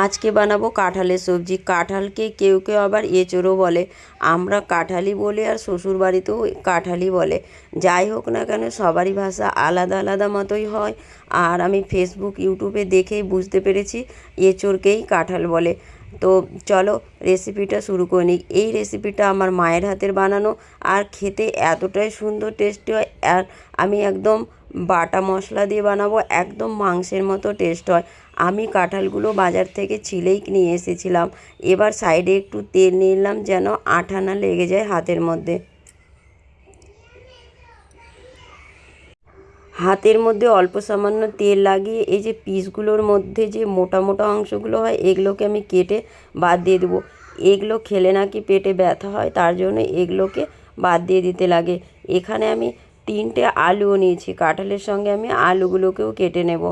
আজকে বানাবো কাঁঠালের সবজি। কাঁঠালকে কেউ কেউ আবার এঁচোড়ও বলে, আমরা কাঁঠালই বলি, আর শ্বশুর বাড়িতেও কাঁঠালই বলে। যাই হোক না কেন, সবারই ভাষা আলাদা আলাদা মতোই হয়। আর আমি ফেসবুক ইউটিউবে দেখেই বুঝতে পেরেছি এঁচোড়কেই কাঁঠাল বলে। তো চলো রেসিপিটা শুরু করে নিই। এই রেসিপিটা আমার মায়ের হাতের বানানো, আর খেতে এতটাই সুন্দর টেস্টি হয়। আর আমি একদম বাটা মশলা দিয়ে বানাবো, একদম মাংসের মতো টেস্ট হয়। আমি কাঁঠালগুলো বাজার থেকে ছিলেই নিয়ে এসেছিলাম। এবার সাইডে একটু তেল নিয়ে নিলাম যেন আঠা না লেগে যায় হাতের মধ্যে। হাতের মধ্যে অল্প সামান্য তেল লাগিয়ে এই যে পিসগুলোর মধ্যে যে মোটা মোটা অংশগুলো হয়, এগুলোকে আমি কেটে বাদ দিয়ে দেবো। এগুলো খেলে নাকি পেটে ব্যথা হয়, তার জন্য এগুলোকে বাদ দিয়ে দিতে লাগে। এখানে আমি 3টে আলুও নিয়েছি, কাঁঠালের সঙ্গে আমি আলুগুলোকেও কেটে নেব।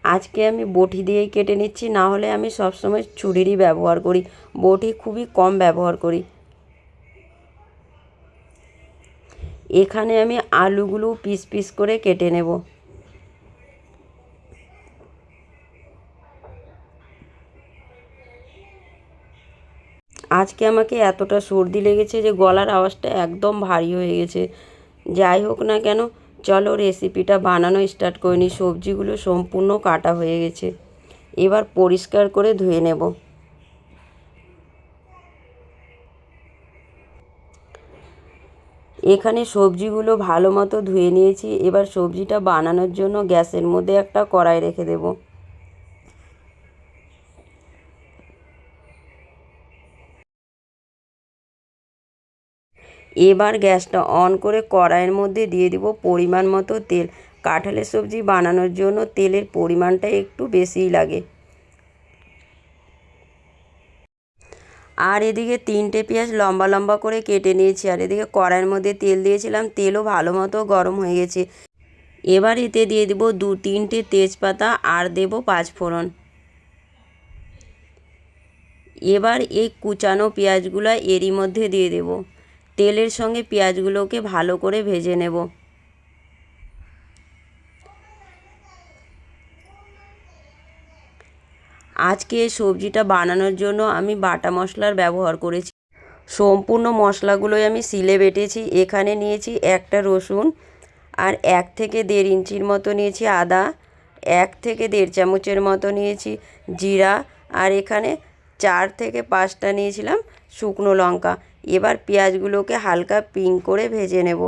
আজকে আমি বটি দিয়েই কেটে নিচ্ছি, না হলে আমি সবসময় ছুরিরই ব্যবহার করি। বটি খুবই কম ব্যবহার করি। এখানে আমি আলুগুলো পিস পিস করে কেটে নেব। আজকে আমাকে এতটা সর্দি লেগেছে যে গলার আওয়াজটা একদম ভারী হয়ে গেছে। যাই হোক না কেন, চলো রেসিপিটা বানানো স্টার্ট করে নিই। সবজিগুলো সম্পূর্ণ কাটা হয়ে গেছে, এবার পরিষ্কার করে ধুয়ে নেব। এখানে সবজিগুলো ভালো মতো ধুয়ে নিয়েছি। এবার সবজিটা বানানোর জন্য গ্যাসের মধ্যে একটা কড়াই রেখে দেব। এবার গ্যাসটা অন করে কড়াইয়ের মধ্যে দিয়ে দিব পরিমাণ মতো তেল। কাঁঠালের সবজি বানানোর জন্য তেলের পরিমাণটা একটু বেশিই লাগে। আর এদিকে 3টে পেঁয়াজ লম্বা লম্বা করে কেটে নিয়েছি। আর এদিকে কড়াইয়ের মধ্যে তেল দিয়েছিলাম, তেলও ভালো মতো গরম হয়ে গেছে। এবার এতে দিয়ে দেবো 2-3টে তেজপাতা আর দেবো 5 ফোড়ন। এবার এই কুচানো পেঁয়াজগুলো এরই মধ্যে দিয়ে দেব। তেলের সঙ্গে পেঁয়াজগুলোকে ভালো করে ভেজে নেব। আজকে এই সবজিটা বানানোর জন্য আমি বাটা মশলার ব্যবহার করেছি। সম্পূর্ণ মশলাগুলোই আমি শিলে বেটেছি। এখানে নিয়েছি একটা রসুন, আর 1 থেকে 1.5 ইঞ্চির মতো নিয়েছি আদা, 1 থেকে 1.5 চামচের মতো নিয়েছি জিরা, আর এখানে 4 থেকে 5টা নিয়েছিলাম শুকনো লঙ্কা। এবার পেঁয়াজগুলোকে হালকা পিঙ্ক করে ভেজে নেব।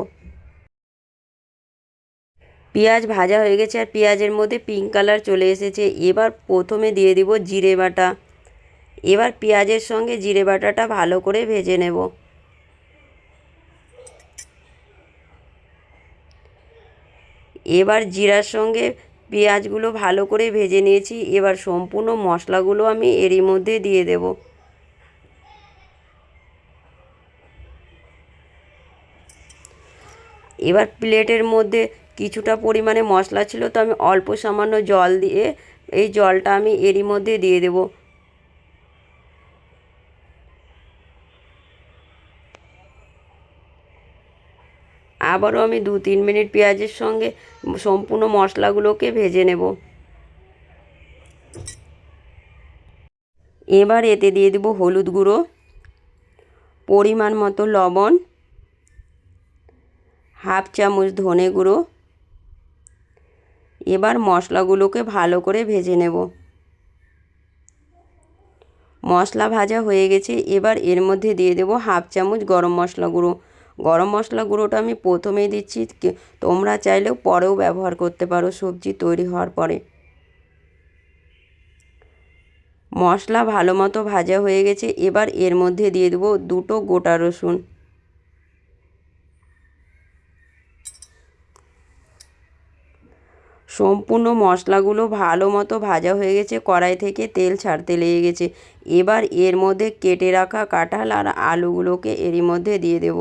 পেঁয়াজ ভাজা হয়ে গেছে আর পেঁয়াজের মধ্যে পিঙ্ক কালার চলে এসেছে। এবার প্রথমে দিয়ে দিব জিরে বাটা। এবার পেঁয়াজের সঙ্গে জিরে বাটাটা ভালো করে ভেজে নেব। এবার জিরার সঙ্গে পেঁয়াজগুলো ভালো করে ভেজে নিয়েছি। এবার সম্পূর্ণ মশলাগুলো আমি এরই মধ্যে দিয়ে দেব। এবার প্লেটের মধ্যে কিছুটা পরিমাণে মশলা ছিল, তো আমি অল্প সামান্য জল দিয়ে এই জলটা আমি এরই মধ্যে দিয়ে দেব। আবারও আমি 2-3 মিনিট পেঁয়াজের সঙ্গে সম্পূর্ণ মশলাগুলোকে ভেজে নেব। এবার এতে দিয়ে দেব হলুদ গুঁড়ো, পরিমাণ মতো লবণ, 1/2 চামচ ধনে গুঁড়ো। এবার মশলাগুলোকে ভালো করে ভেজে নেব। মশলা ভাজা হয়ে গেছে। এবার এর মধ্যে দিয়ে দেব 1/2 চামচ গরম মশলা গুঁড়ো। গরম মশলা গুঁড়োটা আমি প্রথমেই দিচ্ছি, তোমরা চাইলেও পরেও ব্যবহার করতে পারো সবজি তৈরি হওয়ার পরে। মশলা ভালো মতো ভাজা হয়ে গেছে। এবার এর মধ্যে দিয়ে দেবো 2টো গোটা রসুন। সম্পূর্ণ মশলাগুলো ভালো মতো ভাজা হয়ে গেছে, কড়াই থেকে তেল ছাড়তে লেগে গেছে। এবার এর মধ্যে কেটে রাখা কাঁঠাল আর আলুগুলোকে এরই মধ্যে দিয়ে দেব।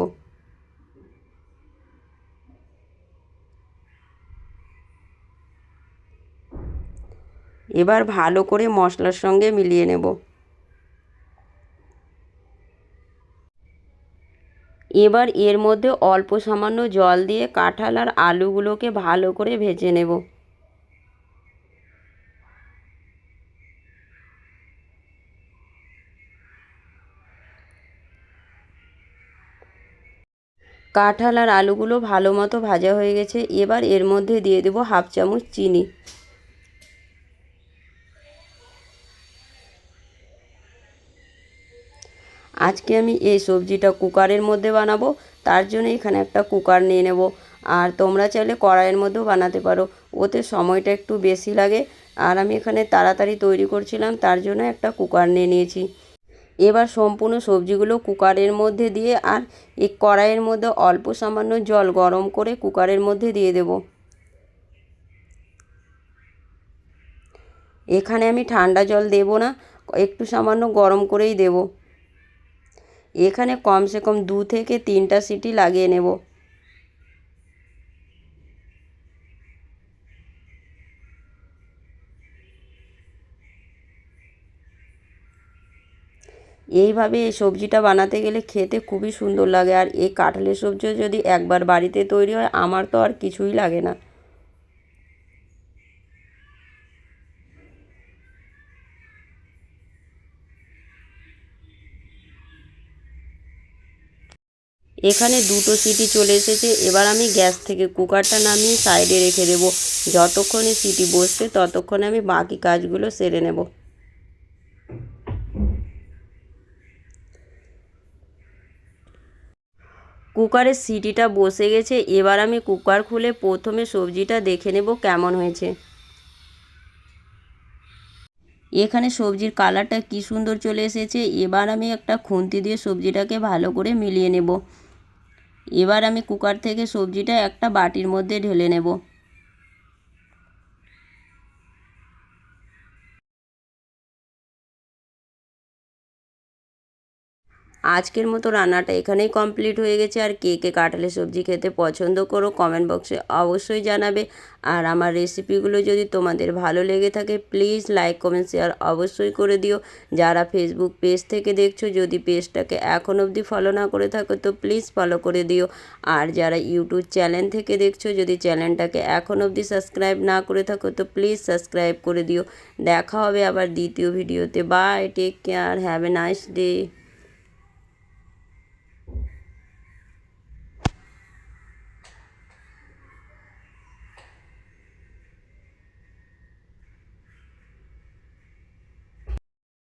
এবার ভালো করে মশলার সঙ্গে মিলিয়ে নেব। এবার এর মধ্যে অল্প সামান্য জল দিয়ে কাঁঠাল আর আলুগুলোকে ভালো করে ভেজে নেব। কাঁঠাল আর আলুগুলো ভালো মতো ভাজা হয়ে গেছে। এবার এর মধ্যে দিয়ে দেবো 1/2 চামচ চিনি। আজকে আমি এই সবজিটা কুকারের মধ্যে বানাবো, তার জন্য এখানে একটা কুকার নিয়ে নেব। আর তোমরা চাইলে কড়াইয়ের মধ্যেও বানাতে পারো, ওতে সময়টা একটু বেশি লাগে। আর আমি এখানে তাড়াতাড়ি তৈরি করছিলাম, তার জন্য একটা কুকার নিয়ে নিয়েছি। এবার সম্পূর্ণ সবজিগুলো কুকারের মধ্যে দিয়ে আর এই কড়াইয়ের মধ্যে অল্প সামান্য জল গরম করে কুকারের মধ্যে দিয়ে দেব। এখানে আমি ঠান্ডা জল দেব না, একটু সামান্য গরম করেই দেব। এখানে কমসে কম 2 থেকে 3টা সিটি লাগিয়ে নেব। এইভাবে এই সবজিটা বানাতে গেলে খেতে খুবই সুন্দর লাগে। আর এই কাঁঠালের সবজি যদি একবার বাড়িতে তৈরি হয়, আমার তো আর কিছুই লাগে না। এখানে 2টো সিটি চলে এসেছে। এবার আমি গ্যাস থেকে কুকারটা নামিয়ে সাইডে রেখে দেবো। যতক্ষণে সিটি বসছে ততক্ষণে আমি বাকি কাজগুলো সেরে নেব। কুকারের সিটিটা বসে গেছে। এবার আমি কুকার খুলে প্রথমে সবজিটা দেখে নেব কেমন হয়েছে। এখানে সবজির কালারটা কি সুন্দর চলে এসেছে। এবার আমি একটা খুন্তি দিয়ে সবজিটাকে ভালো করে মিলিয়ে নেব। এবার আমি কুকার থেকে সবজিটা একটা বাটির মধ্যে ঢেলে নেব। আজকের মতো রান্নাটা এখানেই কমপ্লিট হয়ে গেছে। আর কে কে কাঁঠালের সবজি খেতে পছন্দ করো কমেন্ট বক্সে অবশ্যই জানাবে। আর আমার রেসিপিগুলো যদি তোমাদের ভালো লেগে থাকে প্লিজ লাইক কমেন্ট শেয়ার অবশ্যই করে দিও। যারা ফেসবুক পেজ থেকে দেখছো, যদি পেজটাকে এখন অবধি ফলো না করে থাকো তো প্লিজ ফলো করে দিও। আর যারা ইউটিউব চ্যানেল থেকে দেখছো, যদি চ্যানেলটাকে এখন অবধি সাবস্ক্রাইব না করে থাকো তো প্লিজ সাবস্ক্রাইব করে দিও। দেখা হবে আবার দ্বিতীয় ভিডিওতে। Bye, take care, have a nice day.